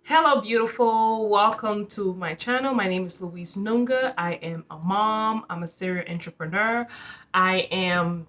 Hello, beautiful. Welcome to my channel. My name is Louise Nunga. I am a mom. I'm a serial entrepreneur. I am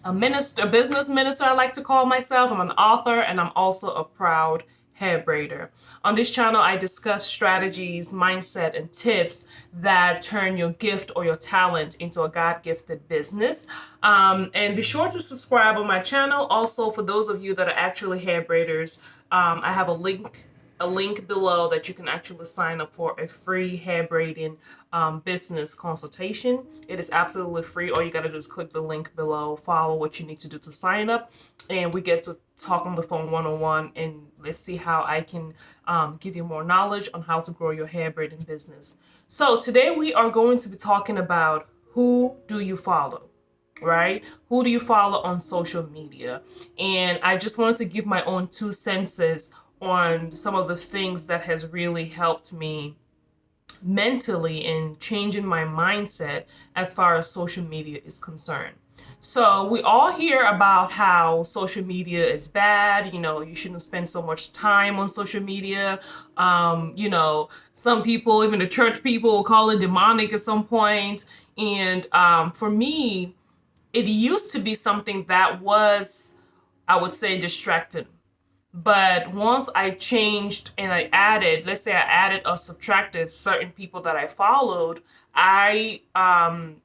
a minister, a business minister, I like to call myself. I'm an author, and I'm also a proud hair braider. On this channel, I discuss strategies, mindset, and tips that turn your gift or your talent into a God-gifted business. And be sure to subscribe on my channel. Also, for those of you that are actually hair braiders, I have a link below that you can actually sign up for a free hair braiding business consultation. It is absolutely free. All you got to do is click the link below, follow what you need to do to sign up, and we get to talk on the phone one-on-one, and let's see how I can give you more knowledge on how to grow your hair braiding business. So today we are going to be talking about who do you follow, right? Who do you follow on social media? And I just wanted to give my own 2 cents on some of the things that has really helped me mentally in changing my mindset as far as social media is concerned. So we all hear about how social media is bad. You shouldn't spend so much time on social media. Some people, even the church people, will call it demonic at some point. And for me, it used to be something that was, I would say, distracting. But once I changed and I added, let's say I added or subtracted certain people that I followed, I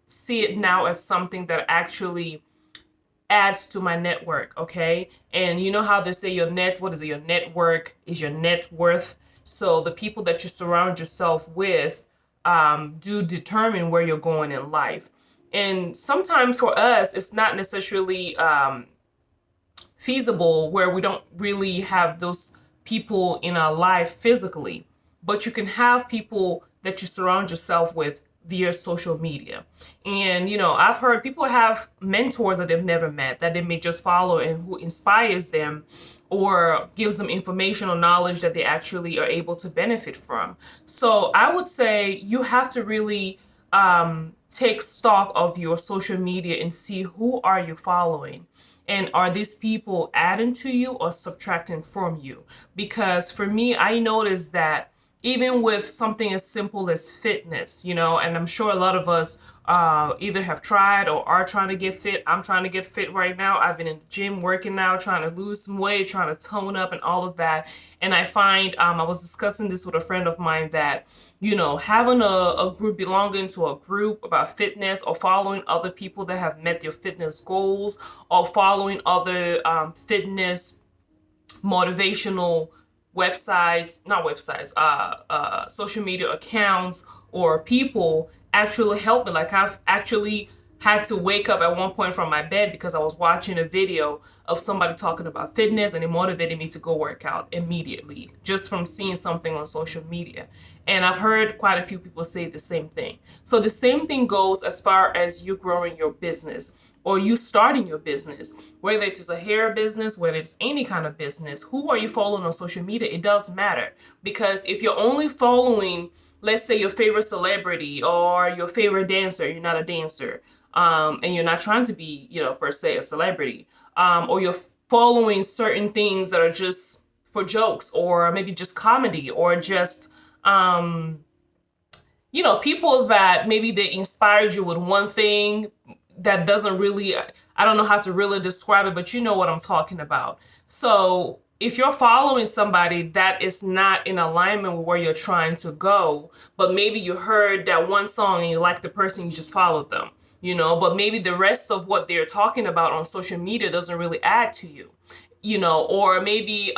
see it now as something that actually adds to my network, okay? And you know how they say your network is your net worth. So the people that you surround yourself with do determine where you're going in life. And sometimes for us, it's not necessarily feasible where we don't really have those people in our life physically, but you can have people that you surround yourself with via social media. And I've heard people have mentors that they've never met that they may just follow and who inspires them or gives them information or knowledge that they actually are able to benefit from. So I would say you have to really take stock of your social media and see who are you following. And are these people adding to you or subtracting from you? Because for me, I noticed that even with something as simple as fitness, and I'm sure a lot of us either have tried or are trying to get fit. I'm trying to get fit right now. I've been in the gym working now, trying to lose some weight, trying to tone up and all of that. And I find I was discussing this with a friend of mine that, having a group, belonging to a group about fitness or following other people that have met their fitness goals or following other fitness motivational websites, not websites, social media accounts or people actually help me. Like I've actually had to wake up at one point from my bed because I was watching a video of somebody talking about fitness and it motivated me to go work out immediately just from seeing something on social media. And I've heard quite a few people say the same thing. So the same thing goes as far as you growing your business or you starting your business, whether it is a hair business, whether it's any kind of business. Who are you following on social media? It does matter, because if you're only following, let's say, your favorite celebrity or your favorite dancer, you're not a dancer, and you're not trying to be, per se a celebrity, or you're following certain things that are just for jokes or maybe just comedy or just people that maybe they inspired you with one thing that doesn't really, I don't know how to really describe it, but you know what I'm talking about. So if you're following somebody that is not in alignment with where you're trying to go, but maybe you heard that one song and you like the person, you just followed them, but maybe the rest of what they're talking about on social media doesn't really add to you, or maybe,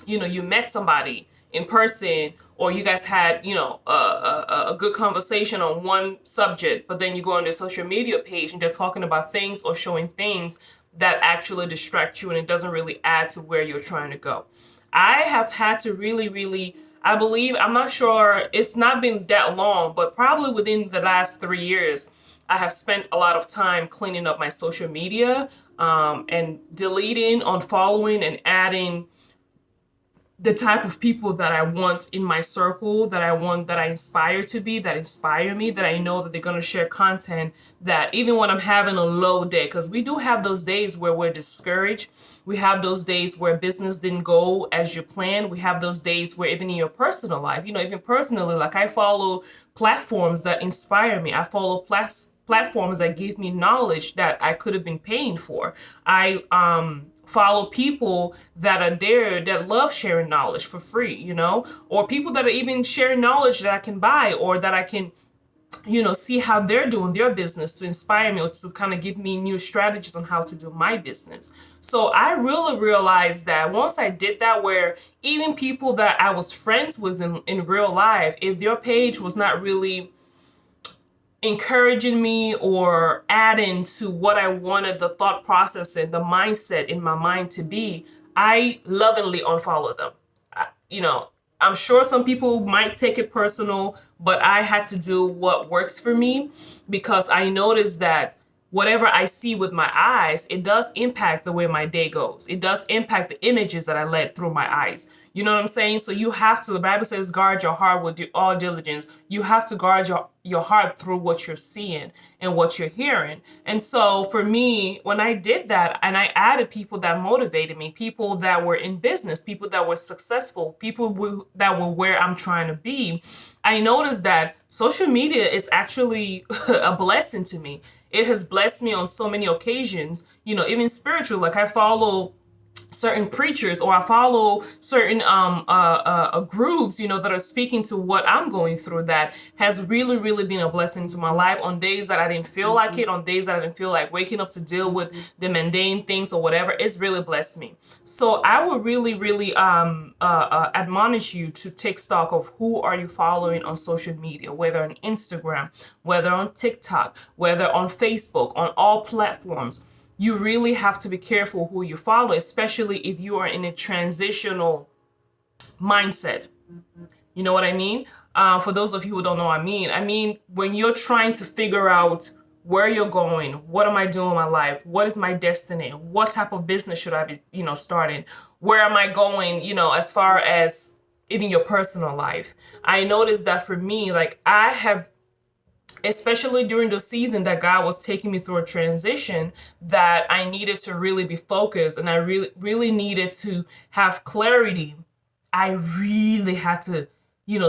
you met somebody in person or you guys had, a good conversation on one subject, but then you go on their social media page and they're talking about things or showing things that actually distract you and it doesn't really add to where you're trying to go. I have had to really, really, I believe, I'm not sure, it's not been that long, but probably within the last 3 years, I have spent a lot of time cleaning up my social media and deleting, unfollowing, and adding the type of people that I want in my circle, that I want, that I inspire to be, that inspire me, that I know that they're going to share content that even when I'm having a low day, because we do have those days where we're discouraged. We have those days where business didn't go as you planned. We have those days where even in your personal life, even personally, like I follow platforms that inspire me. I follow platforms that give me knowledge that I could have been paying for. I follow people that are there that love sharing knowledge for free, or people that are even sharing knowledge that I can buy or that I can, see how they're doing their business to inspire me or to kind of give me new strategies on how to do my business. So I really realized that once I did that, where even people that I was friends with in real life, if their page was not really encouraging me or adding to what I wanted the thought process and the mindset in my mind to be, I lovingly unfollow them. You know, I'm sure some people might take it personal, but I had to do what works for me because I noticed that whatever I see with my eyes, it does impact the way my day goes. It does impact the images that I let through my eyes. You know what I'm saying? So you have to, the Bible says, guard your heart with all diligence. You have to guard your heart through what you're seeing and what you're hearing. And so for me, when I did that and I added people that motivated me, people that were in business, people that were successful, that were where I'm trying to be, I noticed that social media is actually a blessing to me. It has blessed me on so many occasions, even spiritual. Like I follow certain preachers or I follow certain groups, that are speaking to what I'm going through that has really, really been a blessing to my life on days that I didn't feel like it, on days that I didn't feel like waking up to deal with the mundane things or whatever. It's really blessed me. So I would really, really admonish you to take stock of who are you following on social media, whether on Instagram, whether on TikTok, whether on Facebook, on all platforms. You really have to be careful who you follow, especially if you are in a transitional mindset. You know what I mean? For those of you who don't know what I mean, when you're trying to figure out where you're going, what am I doing in my life? What is my destiny? What type of business should I be, starting? Where am I going, as far as even your personal life? I noticed that for me, like I have, especially during the season that God was taking me through a transition, that I needed to really be focused and I really, really needed to have clarity. I really had to,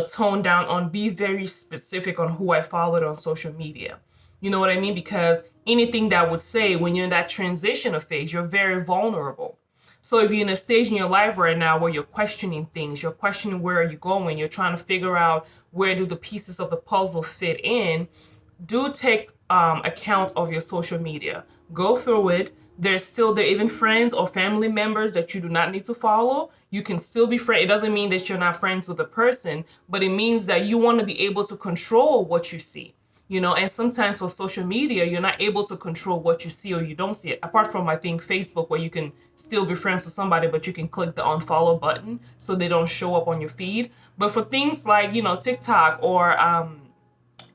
tone down on, be very specific on who I followed on social media. You know what I mean? Because anything that I would say when you're in that transition phase, you're very vulnerable. So if you're in a stage in your life right now where you're questioning things, you're questioning where are you going, you're trying to figure out where do the pieces of the puzzle fit in, do take account of your social media. Go through it. There's still there even friends or family members that you do not need to follow. You can still be friends. It doesn't mean that you're not friends with a person, but it means that you want to be able to control what you see. And sometimes for social media, you're not able to control what you see or you don't see it. Apart from, I think, Facebook, where you can still be friends with somebody, but you can click the unfollow button so they don't show up on your feed. But for things like, TikTok or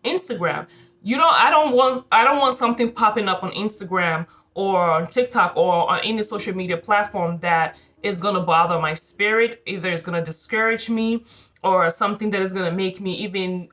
Instagram, I don't want something popping up on Instagram or on TikTok or on any social media platform that is going to bother my spirit. Either it's going to discourage me or something that is going to make me even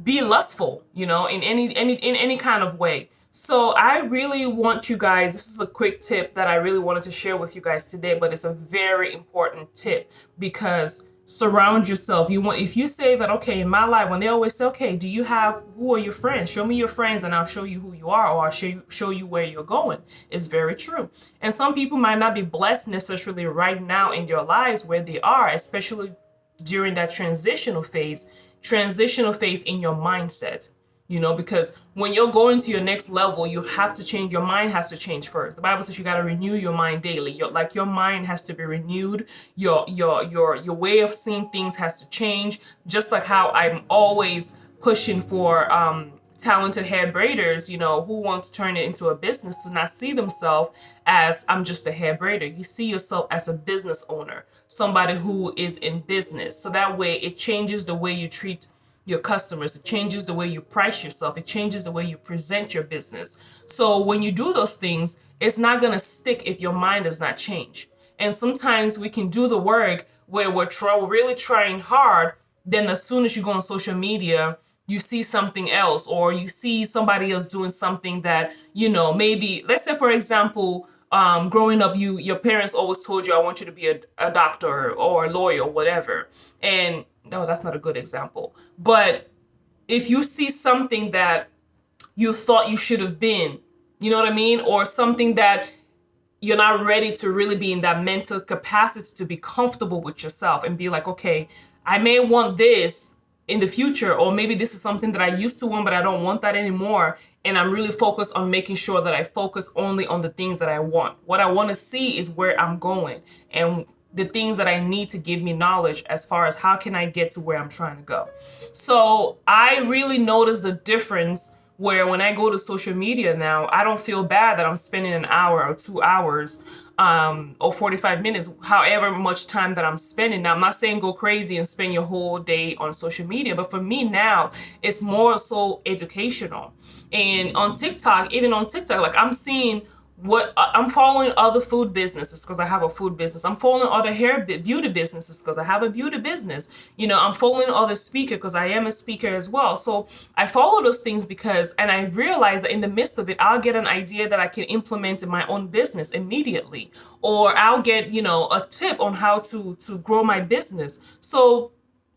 be lustful, in any kind of way. So I really want you guys, this is a quick tip that I really wanted to share with you guys today, but it's a very important tip because surround yourself. If you say that, okay, in my life, when they always say, okay, who are your friends? Show me your friends and I'll show you who you are, or I'll show you where you're going. It's very true. And some people might not be blessed necessarily right now in their lives where they are, especially during that transitional phase in your mindset. Because when you're going to your next level, you have to change. Your mind has to change first. The Bible says you got to renew your mind daily. Your mind has to be renewed. Your way of seeing things has to change. Just like how I'm always pushing for talented hair braiders, who want to turn it into a business, to not see themselves as I'm just a hair braider. You see yourself as a business owner, somebody who is in business. So that way it changes the way you treat your customers. It changes the way you price yourself. It changes the way you present your business. So when you do those things, it's not going to stick if your mind does not change. And sometimes we can do the work where we're really trying hard. Then as soon as you go on social media, you see something else, or you see somebody else doing something that, maybe, let's say, for example, growing up, your parents always told you, I want you to be a doctor or a lawyer or whatever. And no, that's not a good example. But if you see something that you thought you should have been, you know what I mean? Or something that you're not ready to really be in that mental capacity to be comfortable with yourself and be like, okay, I may want this in the future, or maybe this is something that I used to want, but I don't want that anymore. And I'm really focused on making sure that I focus only on the things that I want. What I want to see is where I'm going and the things that I need to give me knowledge as far as how can I get to where I'm trying to go. So I really notice the difference where when I go to social media now, I don't feel bad that I'm spending an hour or 2 hours or 45 minutes, however much time that I'm spending. Now, I'm not saying go crazy and spend your whole day on social media, but for me now, it's more so educational. And on TikTok, even on TikTok, like I'm seeing what I'm following other food businesses because I have a food business. I'm following other beauty businesses because I have a beauty business. I'm following other speakers because I am a speaker as well. So I follow those things and I realize that in the midst of it, I'll get an idea that I can implement in my own business immediately, or I'll get, a tip on how to grow my business. So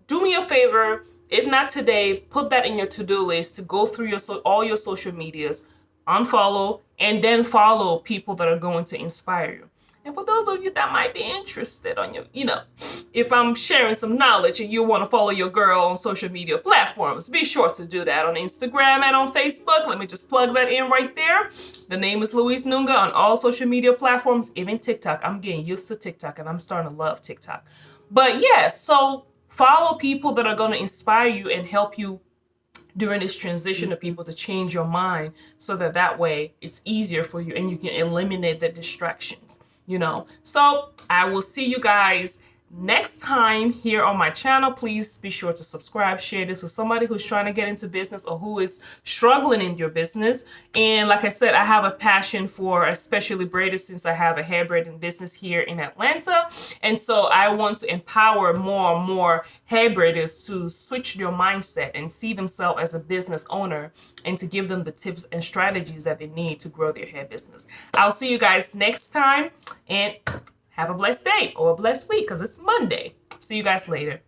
do me a favor. If not today, put that in your to-do list to go through all your social medias, unfollow, and then follow people that are going to inspire you. And for those of you that might be interested on if I'm sharing some knowledge and you want to follow your girl on social media platforms, be sure to do that on Instagram and on Facebook. Let me just plug that in right there. The name is Louise Nunga on all social media platforms, even TikTok. I'm getting used to TikTok and I'm starting to love TikTok. But yeah, so follow people that are going to inspire you and help you during this transition of people to change your mind so that way it's easier for you and you can eliminate the distractions, So I will see you guys next time here on my channel. Please be sure to subscribe, share this with somebody who's trying to get into business or who is struggling in your business. And like I said, I have a passion for especially braiders since I have a hair braiding business here in Atlanta. And so I want to empower more and more hair braiders to switch their mindset and see themselves as a business owner and to give them the tips and strategies that they need to grow their hair business. I'll see you guys next time, and have a blessed day or a blessed week because it's Monday. See you guys later.